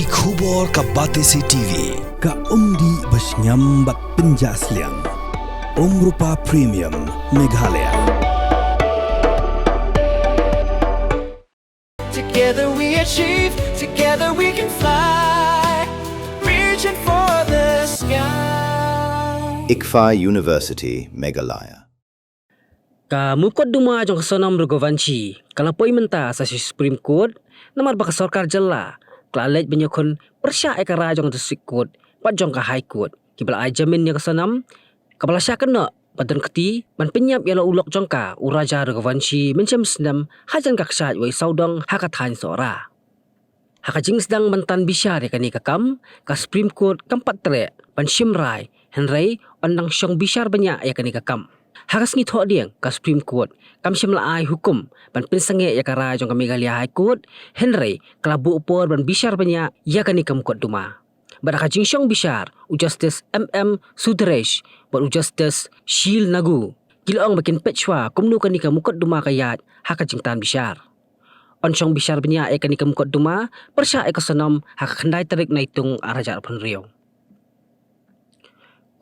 Ki khubor ka Batesi TV. Ka umdi basnyam bat penjaslian. Rupa Premium Meghalaya. Together we achieve, together we can fly, reaching for the sky. Ïakhun University, Meghalaya. Ka mukaddima jong Sonam Rugovanchi, kalapoi menta sa Supreme Court, namar baka Sorkar jalla, klalej benyakun Pyrshah ekara jong District Court, pat jong ka High Court, kibala ay jamin niya ka Sonam, kabala siya kena, badan keti, man penyap yala ulok jong ka, uraja Rugovanchi, mencem senam, hajan kaksat wai saudang hakatan sora. Hakajing sedang mantan Jingbishar yakani kakam, ka Supreme Court kampat tere, pan Shimrai, Henry, ondang Jingbishar banyak yakani kakam. Hakas ngi thok diang ka Supreme Court kam shimlaai hukum ban pinsange yakara jong ka Meghalaya High Court Henry kelabu upor ban bishar banyak yakani kam kot duma badaka jing Jingbishar u Justice Sudaresh ban u Justice Shil Nagu kilong makin pechwa kumnu kani ka mukot duma ka Ïaid haka jing tan bishar on Jingbishar banyak yakani ka mukot duma Pyrshah ka Sonam haka khandai tarik naitung arajar pun riau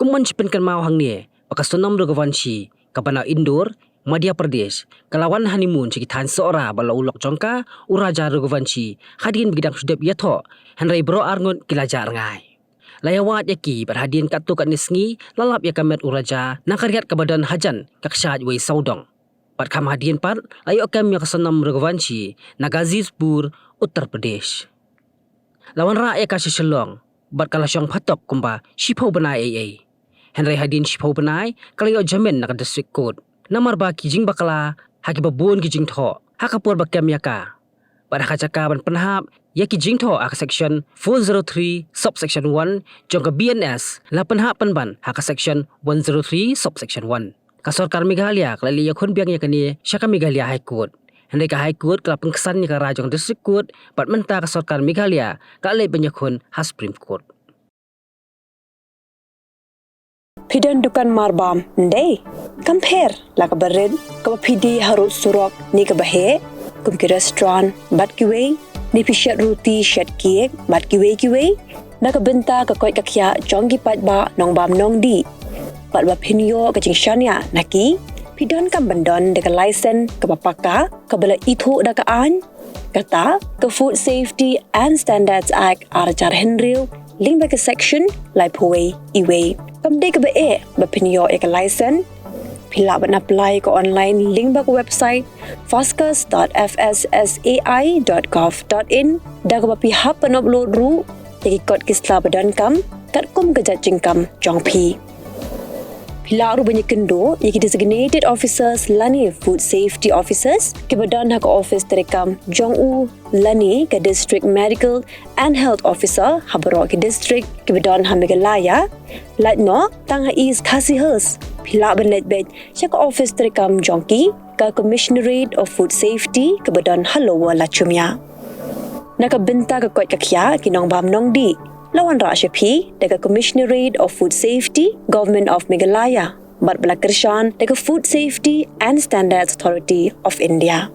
kumman chipenkan mau hang ni baka Sonam Rugovanchi kabana Indore, Madhya Pradesh, kalawan honeymoon cikitan seorang bala ulok jongka, uraja Rugovanchi, hadirin bidang sudep yato, Henry bro arngun kilajar ngai. Layawat yaki berhadirin katu kat nisngi, lalap ya kamet uraja, nakariat kebadan hajan, kakshat wei saudong. Pat kam hadirin pat, layo kem ya Sonam Rugovanchi, Nagazipur, Uttar Pradesh. Lawan ra ya kasih selong, bat kalasyong patok kumba, shipau benai AA. Henry hadin shipau benai kalayo jamin naka District Court namar ba kijing bakala haki babun kijing tho hakapur bakem yaka pada kacaka ban penhap ya kijing tho aka section 403 subsection 1 jongka BNS la penhap penban haka section 103 subsection 1 ka Sorkar Meghalaya kalali Ïakhun biang yakani syaka Meghalaya High Court Henry ka High Court kala pengkesan ka rajong District Court pat menta ka Sorkar Meghalaya kalai Ïakhun ha Supreme Court. Pidan dukan marbam ndai compare la ka barid ka pidi harut surok ni ka bahe kum ki restaurant bat ki wei ni pishat roti shat cake bat ki wei na ka benta ka koi ka khya chong ki pat ba nong bam nong di pat ba phinyo ka jingshania naki pidan kam bandon de ka license ka papaka ka bala ithu da ka an kata ka Food Safety and Standards Act arajar henril link ba ka section lai phoi iwei kam de ka ba e ba pinyo e ka license pila ba na apply ko online link ba ko website foscas.fssai.gov.in da ka ba pi hap an upload ru teki kot kisla badan kam kat kum ka jajing kam jong pi pila ru banyak kendo yaki designated officers lani food safety officers ke badan hak office terekam jong u lani ka district medical and health officer habaro ke district ke badan ha Meghalaya latno tang ha east khasihers pila ban let bed chak office terekam jongki ka commissionerate of food safety ke badan halowa lachumya nakabenta ka kot kakya kinong bam nong di lawan ra shapi daga commissionerate of food safety government of Meghalaya bat balakershan daga Food Safety and Standards Authority of India.